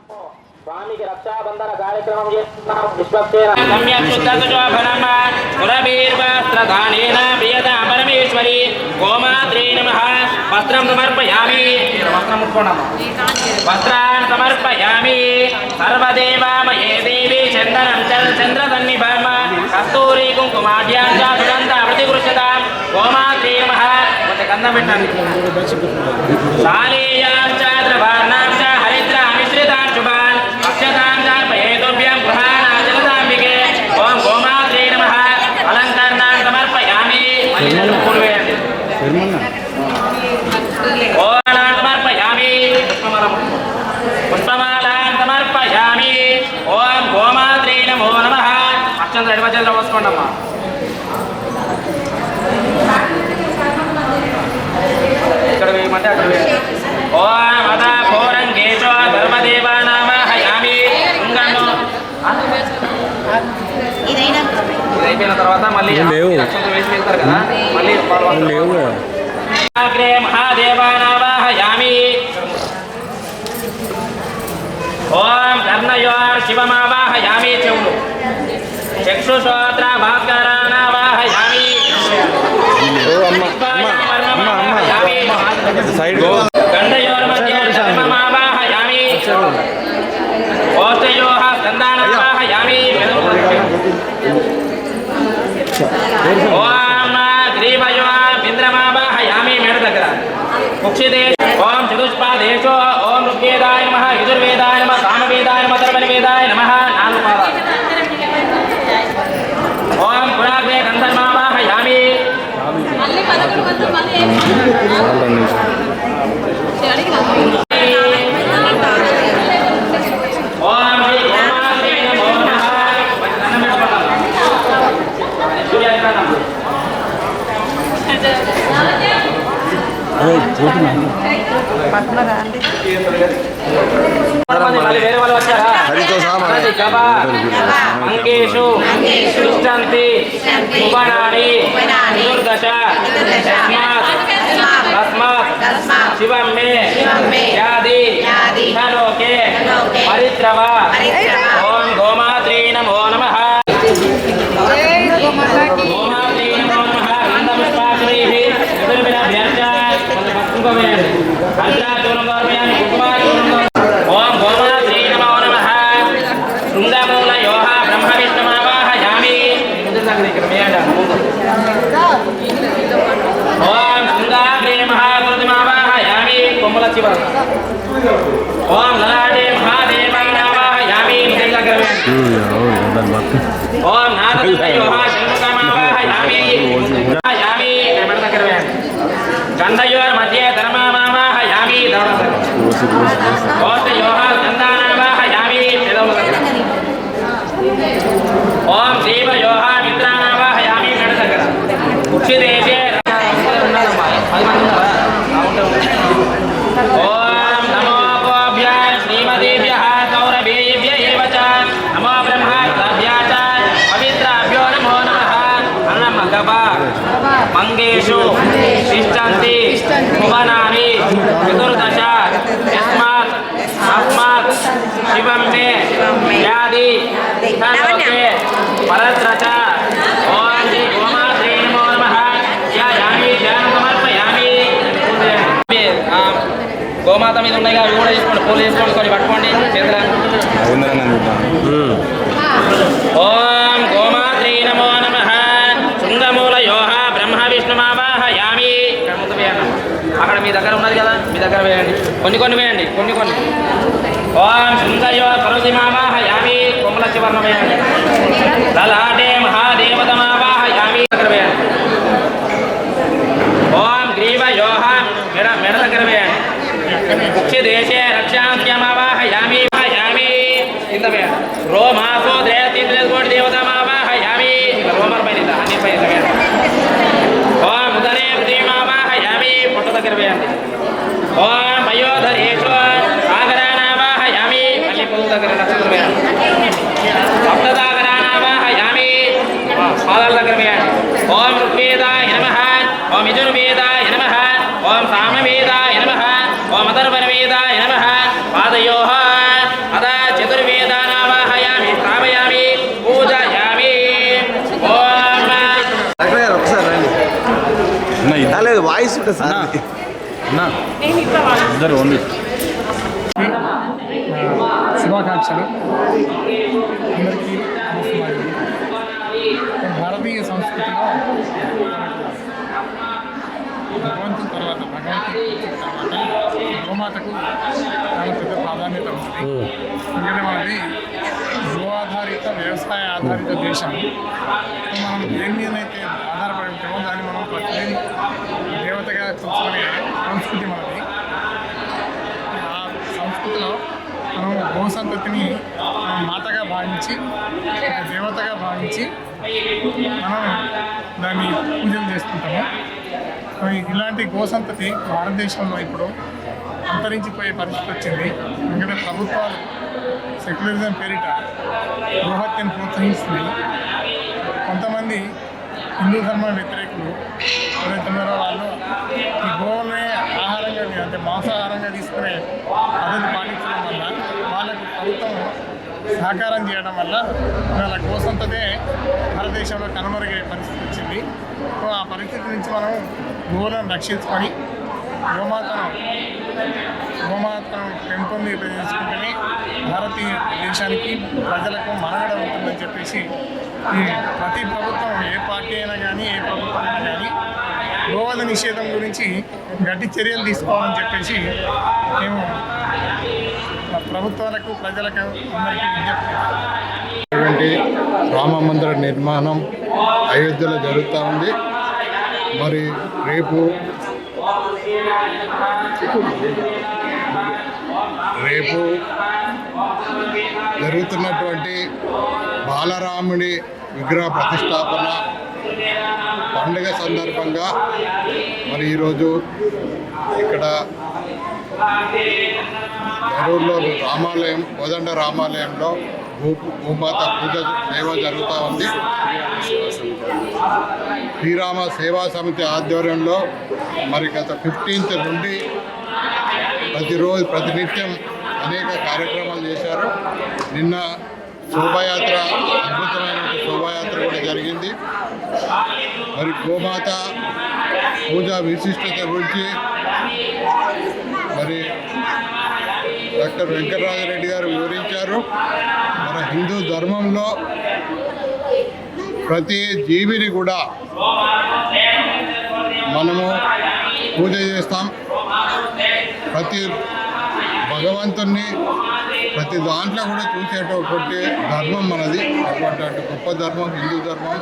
స్వామికి రక్షాబంధన కార్యక్రమం చేస్తున్నాం. విశ్వక్సేన సమ్యక్ శుద్ధశోభనమ పురవీర్వస్త్రదానేన ప్రియతాం పరమేశ్వరి గోమాత్రే నమః. వస్త్రం సమర్పయామి. వస్త్రాన్ సమర్పయామి. సర్వదేవామయే దేవి చందనం చంద్రసన్నిభం కస్తూరి కుంకుమాఢ్యాం చ సుగంధ ప్రతిగృహ్యతాం. గోమాత్రే నమః. గంధం పెట్టండి. శాలీయాం చ ద్రవర్ణాం చ హరిద్రా మిశ్రితాన్ శుభాన్ అక్షతాం చార్పయేతుభ్యం గృహాణాచలతాంబికే. ఓం గోమాత్రే నమః. అలంకరణాన్ సమర్పయామి. ఓం సమర్పయామి. పుష్పమాలాన్ సమర్పయామి. ఓం గోమాత్రే నమో నమః. అక్షంత ఎడమచేతిలో పోసుకోండి అమ్మా. ఇక్కడ వేయమంటే అక్కడ వేయండి. ఓం అదా భోరంగేశో ధర్మదేవానామహయామి. ఇది అయిపోయిన తర్వాత మళ్ళీ అక్షంతలు వేసి వెళ్తారు కదా, మళ్ళీ అగ్రే మహాదేవానామహయామి. ఓం కర్ణయోర్ శివమావాహయామి. చెవులు చక్షుశ్రోత్ర భాస్కరానావాహయామి. గండయోర్ మధ్య ధర్మమావాహయామి. ఓష్టయోః స్కందానావాహయామి. ఓం గ్రీవయోః ఇంద్రమావాహయామి. మేడ దగ్గర కుక్షిదే. ఓం చతుష్పాదేశో. ఓం ఋగ్వేదాయ నమః, యజుర్వేదాయ నమః, సామవేదాయ నమః, అథర్వణవేదాయ నమః. 4 పాదాలు. ఓం పురాగ్రే గంధర్మావాహయామి. వేరే వాళ్ళు వచ్చారా? అంకేషు తిష్టంతి ఉపనాని చతుర్దశ తస్మాత్ శివం మే యాది లోకే పరిత్రవ. ఓం గోమాత్రే నమో నమః. గోమాత్రే నమో నమః. గంధపుష్పాక్షరైః చతుర్విధభ్యర్చ. ఓం గోమాత్రే నమో నమః. శృంగమూలయోః బ్రహ్మ విష్ణుమావాహయామి. ఓం శృంగాగ్రే మహాగురుమావాహయామి. కొమ్మల చివర. ఓం లలాటే మహాదేవానావాహయామి. ఓం నారదయోః షణ్ముఖమావాహయామి. గంధయోర్ మధ్య ధర్మమావాహయామి. ఓష్టయోః స్కందానావాహయామి. ఓం దేవయోః మిత్రానావాహయామి. మేడ దగ్గర కుక్షిదేశే. ఓం నమో గోభ్యః శ్రీమదేభ్యః సౌరభేభ్య ఏవ చ. నమో బ్రహ్మాభ్యా చ పవిత్రాభ్యో నమో నమః. అన్నమగవ మంగేషు తిష్టంతి భువనాని చతుర్దశ యస్మాత్ తస్మాత్ శివం మే యాది లోకే పరత్రచ. ఓం శ్రీ గోమాత్రే నమో నమః. యామి ధ్యానం సమర్పయామి. గోమాత మీద ఉన్నాయి అవి కూడా తీసుకోండి. పూలు తీసుకోండి, కొన్ని పట్టుకోండి చేతుల. ఓం గోమాత్రే నమో నమః. శృంగమూలయోః బ్రహ్మ విష్ణుమావాహయామి. ఇక్కడ ముందు వేయండి. అక్కడ మీ దగ్గర ఉన్నది కదా, మీ దగ్గర వేయండి. కొన్ని వేయండి, కొన్ని. ఓం శృంగయో సరసిమావాహయామి. కొమ్మల చివర్ణ వేయండి. లలాటే మహాదేవతమావాహయామి. దగ్గర వేయండి. ఓం గ్రీవయోః మెడ దగ్గర వేయండి. కుక్షిదేశే రక్షాంత్యమావాహయామి. కింద వేయండి. రోమాసో కోటి దేవతమావాహయామి. రోమర్ పైన అన్ని పైన వేయండి. ఓం ఉదరే పృథ్వీమావాహయామి. పొట్ట దగ్గర వేయండి. ఓం పయోధరేషు సాగరానావాహయామి. మళ్ళీ పొద్దు దగ్గర నక్షత్రం వేయండి. సప్తసాగరానావాహయామి. పాదాల దగ్గర వేయండి. ఓం ఋగ్వేదాయ నమః. ఓం యజుర్వేదాయ నమః. ఓం సామవేదాయ నమః. ఓం అథర్వణవేదాయ నమః. పాదయోః అద వాయిస్ ఉంటుంది సార్ ఇద్దరు ఓన్లీ శుభాకాంక్షలు అందరికీ నమస్కారం. భారతీయ సంస్కృతిలో భగవంతుని తర్వాత గోమాతకు చాలా పెద్ద ప్రాధాన్యత ఉంటుంది. ఎందుకంటే మనది గో ఆధారిత వ్యవసాయ ఆధారిత దేశం. మనం దేని మీదైతే ఆధారపడి ఉంటామో దాన్ని మనం ప్రతి దేవతగా చూసుకునే సంస్కృతి మనది. ఆ సంస్కృతిలో మనం గో సంతతిని మాతగా భావించి దేవతగా భావించి మనం దాన్ని పూజలు చేసుకుంటాము. ఇలాంటి గో సంతతి భారతదేశంలో ఇప్పుడు అంతరించిపోయే పరిస్థితి వచ్చింది. ఎందుకంటే ప్రభుత్వాలు సెక్యులరిజం పేరిట గోహత్యను ప్రోత్సహిస్తున్నాయి. కొంతమంది హిందూ ధర్మ వ్యతిరేకులు ఎవరైతే ఉన్నారో వాళ్ళు ఈ గోవునే ఆహారంగా అంటే మాంసాహారంగా తీసుకునే పద్ధతి పాటించడం వల్ల వాళ్ళకు ప్రభుత్వం సహకారం చేయడం వల్ల వాళ్ళ గోసంతదే భారతదేశంలో కనుమరుగే పరిస్థితి వచ్చింది. సో ఆ పరిస్థితి నుంచి మనం గోవులను రక్షించుకొని గోమాతను పెంపొందించుకుంటేనే భారతీయ దేశానికి ప్రజలకు మనుగడ ఉంటుందని చెప్పేసి ఈ ప్రతి ప్రభుత్వం ఏ పార్టీ అయినా కానీ ఏ ప్రభుత్వం అయినా కానీ గోవధ నిషేధం గురించి గట్టి చర్యలు తీసుకోవాలని చెప్పేసి మేము ప్రభుత్వాలకు ప్రజలకు అందరికీ విజ్ఞప్తి. రామ మందిర నిర్మాణం అయోధ్యలో జరుగుతూ ఉంది. మరి రేపు జరుగుతున్నటువంటి బాలరాముడి విగ్రహ ప్రతిష్టాపన పండుగ సందర్భంగా మరి ఈరోజు ఇక్కడ నెరూరులో రామాలయం కోదండ రామాలయంలో భూమాత పూజ సేవ జరుగుతూ ఉంది. శ్రీరామ సేవా సమితి ఆధ్వర్యంలో మరి గత 15th నుండి ప్రతినిత్యం అనేక కార్యక్రమాలు చేశారు. నిన్న శోభాయాత్ర, అద్భుతమైన శోభాయాత్ర కూడా జరిగింది. మరి గోమాత పూజ విశిష్టత గురించి మరి డాక్టర్ వెంకటరాజరెడ్డి గారు వివరించారు. మన హిందూ ధర్మంలో ప్రతి జీవిని కూడా మనము పూజ చేస్తాం. ప్రతి భగవంతుణ్ణి ప్రతి దాంట్లో కూడా చూసేటటువంటి ధర్మం మనది. అటువంటి గొప్ప ధర్మం హిందూ ధర్మం.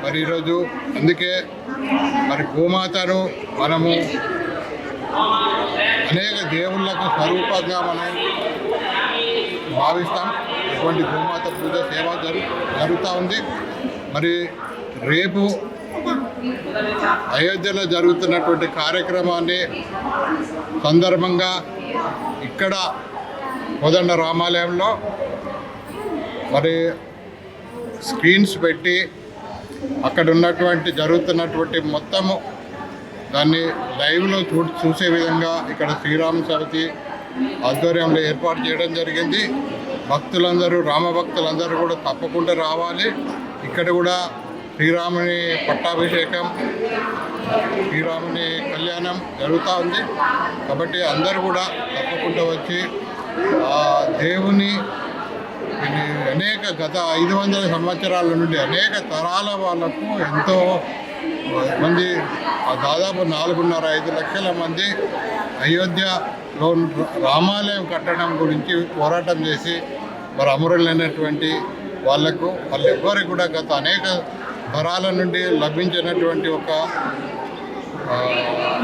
మరి ఈరోజు అందుకే మరి గోమాతను మనము అనేక దేవుళ్ళకు స్వరూపంగా మనం భావిస్తాం. అటువంటి గోమాత పూజ సేవ జరుగుతూ ఉంది. మరి రేపు అయోధ్యలో జరుగుతున్నటువంటి కార్యక్రమాన్ని సందర్భంగా ఇక్కడ కోదండ రామాలయంలో మరి స్క్రీన్స్ పెట్టి అక్కడ ఉన్నటువంటి జరుగుతున్నటువంటి మొత్తము దాన్ని లైవ్లో చూసే విధంగా ఇక్కడ శ్రీరామ సమితి ఆధ్వర్యంలో ఏర్పాటు చేయడం జరిగింది. భక్తులందరూ రామభక్తులందరూ కూడా తప్పకుండా రావాలి. ఇక్కడ కూడా శ్రీరాముని పట్టాభిషేకం, శ్రీరాముని కళ్యాణం జరుగుతూ ఉంది. కాబట్టి అందరూ కూడా తప్పకుండా వచ్చి ఆ దేవుని అనేక గత 500 సంవత్సరాల నుండి అనేక తరాల వాళ్ళకు ఎంతో మంది దాదాపు 4.5 లక్షల మంది అయోధ్యలో రామాలయం కట్టడం గురించి పోరాటం చేసి మరి అమరులైనటువంటి వాళ్ళెవ్వరికి కూడా గత అనేక తరాల నుండి లభించినటువంటి ఒక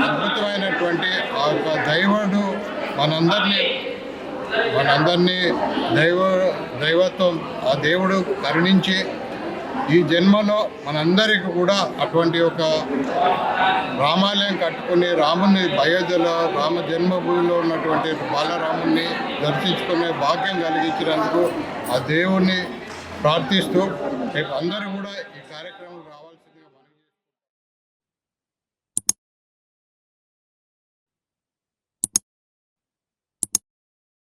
అద్భుతమైనటువంటి ఆ యొక్క దైవుడు మనందరినీ దైవత్వం ఆ దేవుడు కరుణించి ఈ జన్మలో మనందరికీ కూడా అటువంటి ఒక రామాలయం కట్టుకుని రాముని అయోధ్యలో రామ జన్మభూమిలో ఉన్నటువంటి బాలరాముని దర్శించుకునే భాగ్యం కలిగించినందుకు ఆ దేవుణ్ణి ప్రార్థిస్తూ అందరూ కూడా ఈ కార్యక్రమం రావాలి.